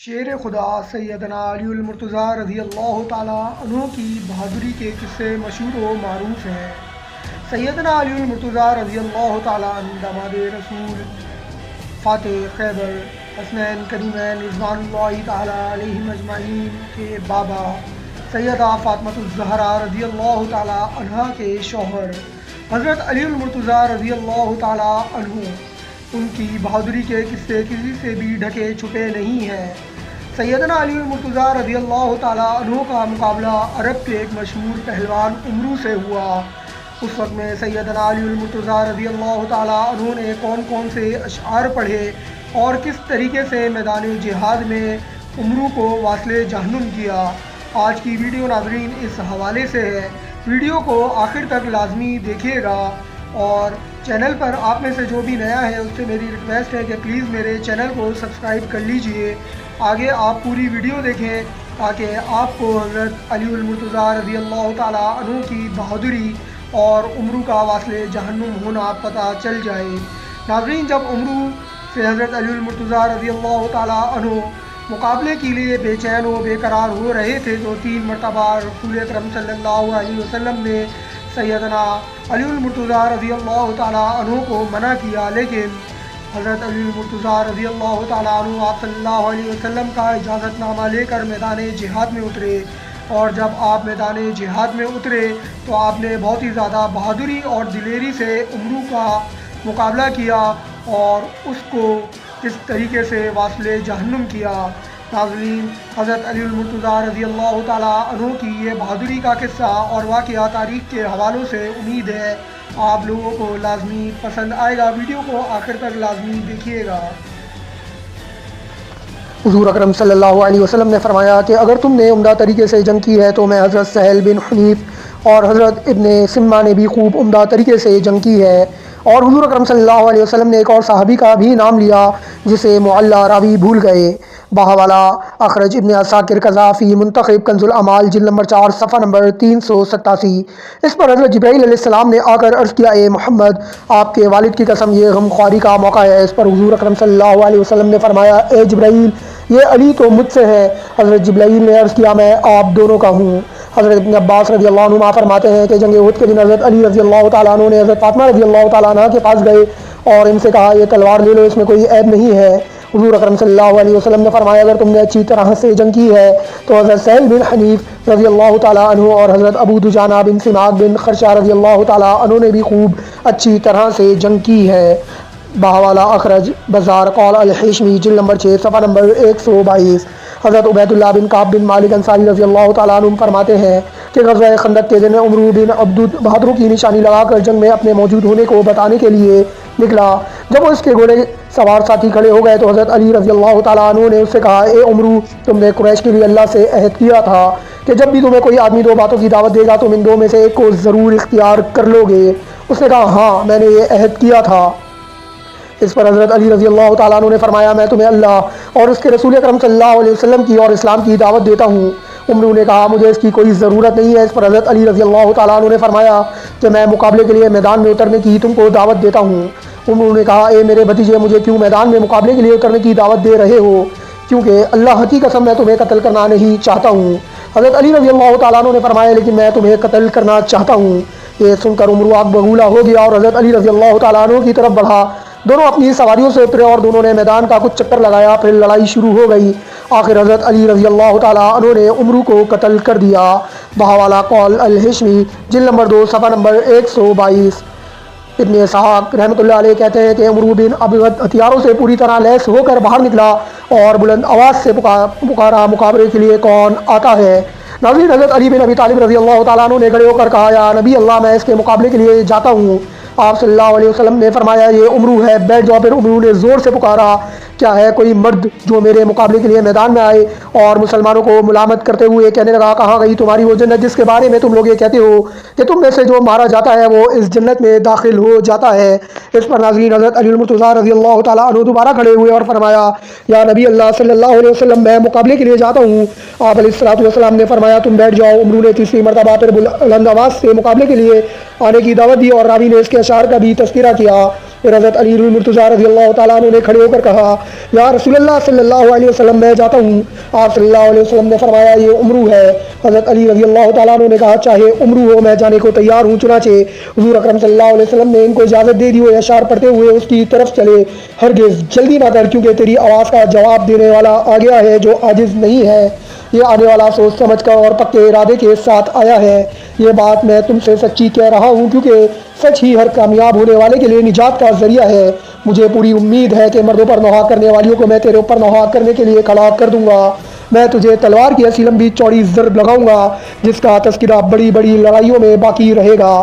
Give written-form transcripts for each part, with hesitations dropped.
شیر خدا سیدنا علی المرتضیٰ رضی اللہ تعالیٰ عنہ کی بہادری کے قصے مشہور و معروف ہیں۔ سیدنا علی المرتضیٰ رضی اللہ تعالیٰ عنہ داماد رسول فاتح خیبر حسنین کریمین رضوان اللہ تعالیٰ علیہم اجمعین کے بابا سیدہ فاطمۃ الزہرا رضی اللہ تعالیٰ عنہ کے شوہر حضرت علی المرتضیٰ رضی اللہ تعالیٰ عنہ، ان کی بہادری کے قصے کسی سے بھی ڈھکے چھپے نہیں ہیں۔ سیدنا علی المرتضیٰ رضی اللہ تعالیٰ عنہ کا مقابلہ عرب کے ایک مشہور پہلوان عمرو سے ہوا۔ اس وقت میں سیدنا علی المرتضیٰ رضی اللہ تعالیٰ عنہ نے کون کون سے اشعار پڑھے اور کس طریقے سے میدان جہاد میں عمرو کو واصل جہنم کیا۔ آج کی ویڈیو ناظرین اس حوالے سے ہے، ویڈیو کو آخر تک لازمی دیکھیے گا، اور چینل پر آپ میں سے جو بھی نیا ہے اس سے میری ریکویسٹ ہے کہ پلیز میرے چینل کو سبسکرائب کر لیجئے۔ آگے آپ پوری ویڈیو دیکھیں تاکہ آپ کو حضرت علی المرتضیٰ رضی اللہ تعالیٰ عنہ کی بہادری اور عمرو کا واصل جہنم ہونا پتہ چل جائے۔ ناظرین، جب عمرو سے حضرت علی المرتضیٰ رضی اللہ تعالیٰ عنہ مقابلے کے لیے بے چین و بے قرار ہو رہے تھے تو 3 مرتبہ رسول اکرم صلی اللہ علیہ وسلم نے سیدنا علی المرتضیٰ رضی اللہ تعالیٰ عنہ کو منع کیا، لیکن حضرت علی المرتضیٰ رضی اللہ تعالیٰ عنہ آپ صلی اللہ علیہ وسلم کا اجازت نامہ لے کر میدان جہاد میں اترے، اور جب آپ میدان جہاد میں اترے تو آپ نے بہت ہی زیادہ بہادری اور دلیری سے عمرو کا مقابلہ کیا اور اس کو اس طریقے سے واصل جہنم کیا۔ ناظرین، حضرت علی المرتضیٰ رضی اللہ تعالیٰ عنہ کی یہ بہادری کا قصہ اور واقعہ تاریخ کے حوالوں سے امید ہے آپ لوگوں کو لازمی پسند آئے گا۔ ویڈیو کو آخر تک لازمی دیکھیے گا۔ حضور اکرم صلی اللہ علیہ وسلم نے فرمایا کہ اگر تم نے عمدہ طریقے سے جنگ کی ہے تو میں حضرت سہیل بن حنیف اور حضرت ابن سمہ نے بھی خوب عمدہ طریقے سے جنگ کی ہے۔ اور حضور اکرم صلی اللہ علیہ وسلم نے ایک اور صحابی کا بھی نام لیا جسے معلّہ راوی بھول گئے۔ بہوالا اخرج ابن عساکر قذافی منتخب کنز الاعمال جلد نمبر 4 صفحہ نمبر 387۔ اس پر حضرت جبرائیل علیہ السلام نے آ کر عرض کیا، اے محمد، آپ کے والد کی قسم یہ غمخواری کا موقع ہے۔ اس پر حضور اکرم صلی اللہ علیہ وسلم نے فرمایا، اے جبرائیل، یہ علی تو مجھ سے ہے۔ حضرت جبرائیل نے عرض کیا، میں آپ دونوں کا ہوں۔ حضرت ابن عباس رضی اللہ عنہ فرماتے ہیں کہ جنگ احد کے دن حضرت علی رضی اللہ تعالیٰ عنہ نے حضرت فاطمہ رضی اللہ تعالیٰ عنہ کے پاس گئے اور ان سے کہا، یہ تلوار لے لو، اس میں کوئی عیب نہیں ہے۔ حضور اکرم صلی اللہ علیہ وسلم نے فرمایا، اگر تم نے اچھی طرح سے جنگ کی ہے تو حضرت سہیل بن حنیف رضی اللہ تعالیٰ عنہ اور حضرت ابو دجانہ بن سماک بن خرشہ رضی اللہ تعالیٰ عنہ نے بھی خوب اچھی طرح سے جنگ کی ہے۔ بہوالا اخرج بازار قول الحشمی جلد نمبر 6 صفحہ نمبر 122۔ حضرت عبید اللہ بن کعب بن مالک انصاری رضی اللہ تعالیٰ عنہ فرماتے ہیں کہ غزوہ خندق کے دن عمرو بن عبد بہادروں کی نشانی لگا کر جنگ میں اپنے موجود ہونے کو بتانے کے لیے نکلا۔ جب وہ اس کے گھوڑے سوار ساتھی کھڑے ہو گئے تو حضرت علی رضی اللہ تعالیٰ عنہ نے اس سے کہا، اے عمرو، تم نے قریش کے لیے اللہ سے عہد کیا تھا کہ جب بھی تمہیں کوئی آدمی 2 باتوں کی دعوت دے گا تم ان 2 میں سے ایک کو ضرور اختیار کر لو گے۔ اس نے کہا، ہاں، میں نے یہ عہد کیا تھا۔ اس پر حضرت علی رضی اللہ تعالیٰ عنہ نے فرمایا، میں تمہیں اللہ اور اس کے رسول اکرم صلی اللہ علیہ وسلم کی اور اسلام کی دعوت دیتا ہوں۔ عمرو نے کہا، مجھے اس کی کوئی ضرورت نہیں ہے۔ اس پر حضرت علی رضی اللہ تعالیٰ عنہ نے فرمایا کہ میں مقابلے کے لیے میدان میں اترنے کی تم کو دعوت دیتا ہوں۔ عمرو نے کہا، اے میرے بھتیجے، مجھے کیوں میدان میں مقابلے کے لیے اترنے کی دعوت دے رہے ہو؟ کیونکہ اللہ کی قسم میں تمہیں قتل کرنا نہیں چاہتا ہوں۔ حضرت علی رضی اللہ تعالیٰ عنہ نے فرمایا، لیکن میں تمہیں قتل کرنا چاہتا ہوں۔ یہ سن کر عمرو آگ بگولا ہو گیا اور حضرت علی رضی اللہ تعالیٰ عنہ کی طرف بڑھا۔ دونوں اپنی سواریوں سے اترے اور دونوں نے میدان کا کچھ چکر لگایا، پھر لڑائی شروع ہو گئی۔ آخر حضرت علی رضی اللہ تعالیٰ عنہ نے عمرو کو قتل کر دیا۔ بہوالا قول الحشمی جلد نمبر 2 صفحہ نمبر 122۔ ابن اسحاق رحمۃ اللہ علیہ کہتے ہیں کہ عمرو بن عبد ہتھیاروں سے پوری طرح لیس ہو کر باہر نکلا اور بلند آواز سے پکارا، مقابلے کے لیے کون آتا ہے؟ ناظرین، حضرت علی بن ابی طالب رضی اللہ تعالیٰ عنہ نے کھڑے ہو کر کہا، یا نبی اللہ، میں اس کے مقابلے کے لیے جاتا ہوں۔ آپ صلی اللہ علیہ وسلم نے فرمایا، یہ عمرو ہے، بیٹھ جاؤ۔ پھر عمرو نے زور سے پکارا، کیا ہے کوئی مرد جو میرے مقابلے کے لیے میدان میں آئے؟ اور مسلمانوں کو ملامت کرتے ہوئے کہنے لگا، کہاں گئی تمہاری وہ جنت جس کے بارے میں تم لوگ یہ کہتے ہو کہ تم میں سے جو مارا جاتا ہے وہ اس جنت میں داخل ہو جاتا ہے؟ اس پر ناظرین، حضرت علی المرتضیٰ رضی اللہ تعالیٰ عنہ دوبارہ کھڑے ہوئے اور فرمایا، یا نبی اللہ صلی اللہ علیہ وسلم، میں مقابلے کے لیے جاتا ہوں۔ آپ علیہ الصلوۃ والسلام نے فرمایا، تم بیٹھ جاؤ۔ عمرو نے تیسری مرتبہ پھر بلند آواز سے مقابلے کے لیے آنے کی دعوت دی اور راوی نے اس کے اشعار کا بھی تذکرہ کیا۔ پھر حضرت علی المرتضیٰ رضی اللہ تعالیٰ عنہ نے کھڑے ہو کر کہا یا رسول اللہ صلی اللہ علیہ وسلم میں جاتا ہوں۔ آپ صلی اللہ علیہ وسلم نے فرمایا یہ عمرو ہے۔ حضرت علی رضی اللہ تعالیٰ عنہ نے کہا چاہے عمرو ہو میں جانے کو تیار ہوں۔ چنانچہ حضور اکرم صلی اللہ علیہ وسلم نے ان کو اجازت دے دی وہ اشعار پڑھتے ہوئے اس کی طرف چلے۔ ہرگز جلدی نہ کر کیونکہ تیری آواز کا جواب دینے والا آ گیا ہے جو عاجز نہیں ہے، یہ آنے والا سوچ سمجھ کر اور پکے ارادے کے ساتھ آیا ہے۔ یہ بات میں تم سے سچی کہہ رہا ہوں کیونکہ سچ ہی ہر کامیاب ہونے والے کے لیے نجات کا ذریعہ ہے۔ مجھے پوری امید ہے کہ مردوں پر نوحہ کرنے والیوں کو میں تیرے اوپر نوحہ کرنے کے لیے کھڑا کر دوں گا۔ میں تجھے تلوار کی ایسی لمبی چوڑی ضرب لگاؤں گا جس کا تذکرہ بڑی بڑی لڑائیوں میں باقی رہے گا۔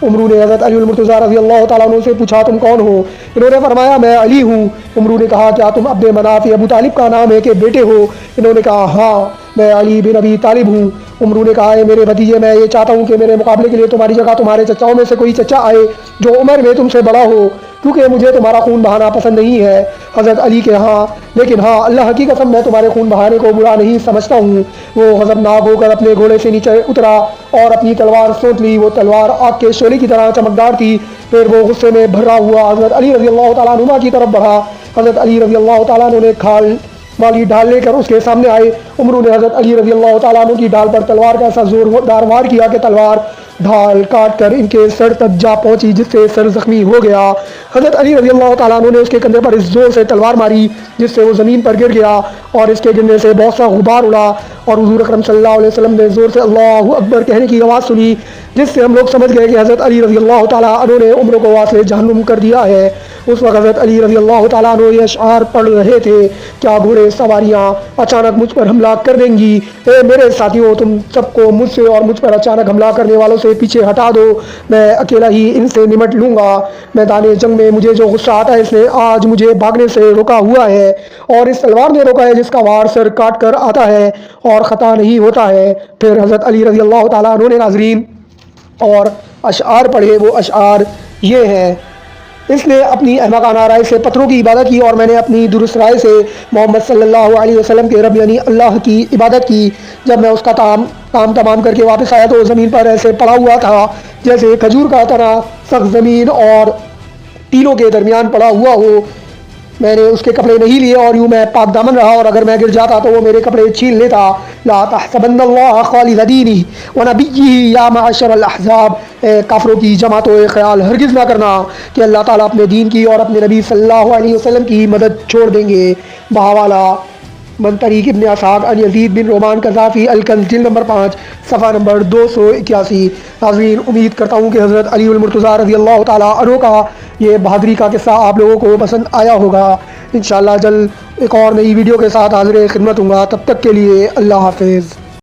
عمرو نے حضرت علی المرتضیٰ رضی اللہ تعالیٰ عنہ سے پوچھا تم کون ہو؟ انہوں نے فرمایا میں علی ہوں۔ عمرو نے کہا کیا تم عبد مناف ابو طالب کا نام ہے کہ بیٹے ہو؟ انہوں نے کہا ہاں میں علی بن ابی طالب ہوں۔ عمرو نے کہا اے میرے بھتیجے میں یہ چاہتا ہوں کہ میرے مقابلے کے لیے تمہاری جگہ تمہارے چچاؤں میں سے کوئی چچا آئے جو عمر میں تم سے بڑا ہو کیونکہ مجھے تمہارا خون بہانا پسند نہیں ہے۔ حضرت علی کے ہاں لیکن ہاں اللہ کی قسم میں تمہارے خون بہانے کو برا نہیں سمجھتا ہوں۔ وہ غضبناک ہو کر اپنے گھوڑے سے نیچے اترا اور اپنی تلوار سونٹ لی۔ وہ تلوار آگ کے شعلے کی طرح چمکدار تھی۔ پھر وہ غصے میں بھرا ہوا حضرت علی رضی اللہ تعالیٰ عنہ کی طرف بڑھا۔ حضرت علی رضی اللہ تعالیٰ عنہ نے کھال والی ڈھال لے کر اس کے سامنے آئے۔ عمرو نے حضرت علی رضی اللہ تعالیٰ عنہ کی ڈھال پر تلوار کا ایسا زوردار وار کیا کہ تلوار ڈھال کاٹ کر ان کے سر تک جا پہنچی جس سے سر زخمی ہو گیا۔ حضرت علی رضی اللہ تعالیٰ عنہ نے اس کے کندھے پر اس زور سے تلوار ماری جس سے وہ زمین پر گر گیا اور اس کے گرنے سے بہت سا غبار اڑا اور حضور اکرم صلی اللہ علیہ وسلم نے زور سے اللہ اکبر کہنے کی آواز سنی جس سے ہم لوگ سمجھ گئے کہ حضرت علی رضی اللہ تعالیٰ عنہ نے عمر کو واصل جہنم کر دیا ہے۔ اس وقت حضرت علی رضی اللہ تعالیٰ عنہ یہ اشعار پڑھ رہے تھے کیا گھوڑے سواریاں اچانک مجھ پر حملہ کر دیں گی؟ اے میرے ساتھیوں تم سب کو مجھ سے اور مجھ پر اچانک حملہ کرنے والوں سے پیچھے ہٹا دو، میں اکیلا ہی ان سے نمٹ لوں گا۔ میدان جنگ میں مجھے جو غصہ آتا ہے اس نے آج مجھے بھاگنے سے روکا ہوا ہے اور اس تلوار نے روکا ہے جس کا وار سر کاٹ کر آتا ہے اور خطا نہیں ہوتا ہے۔ پھر حضرت علی رضی اللہ تعالیٰ عنہ نے ناظرین اور اشعار پڑھے۔ وہ اشعار یہ ہیں اس نے اپنی احمقانہ رائے سے پتھروں کی عبادت کی اور میں نے اپنی درست رائے سے محمد صلی اللہ علیہ وسلم کے رب یعنی اللہ کی عبادت کی۔ جب میں اس کا کام تمام کر کے واپس آیا تو زمین پر ایسے پڑا ہوا تھا جیسے کھجور کا تنا سخت زمین اور تینوں کے درمیان پڑا ہوا ہو۔ میں نے اس کے کپڑے نہیں لیے اور یوں میں پاک دامن رہا اور اگر میں گر جاتا تو وہ میرے کپڑے چھین لیتا۔ لا تحسبن اللہ خالد دینہ ونبیہ یا معشر الاحزاب، اے کافروں کی جماعتوں خیال ہرگز نہ کرنا کہ اللہ تعالیٰ اپنے دین کی اور اپنے نبی صلی اللہ علیہ وسلم کی مدد چھوڑ دیں گے۔ بہاوالا من طریق ابن اسحاق عن یزید بن رومان قذافی الکنز جلد نمبر 5 صفحہ نمبر 281۔ ناظرین امید کرتا ہوں کہ حضرت علی المرتضیٰ رضی اللہ تعالیٰ عنہ کا یہ بہادری کا قصہ آپ لوگوں کو پسند آیا ہوگا۔ انشاءاللہ جلد ایک اور نئی ویڈیو کے ساتھ حاضر خدمت ہوں گا، تب تک کے لیے اللہ حافظ۔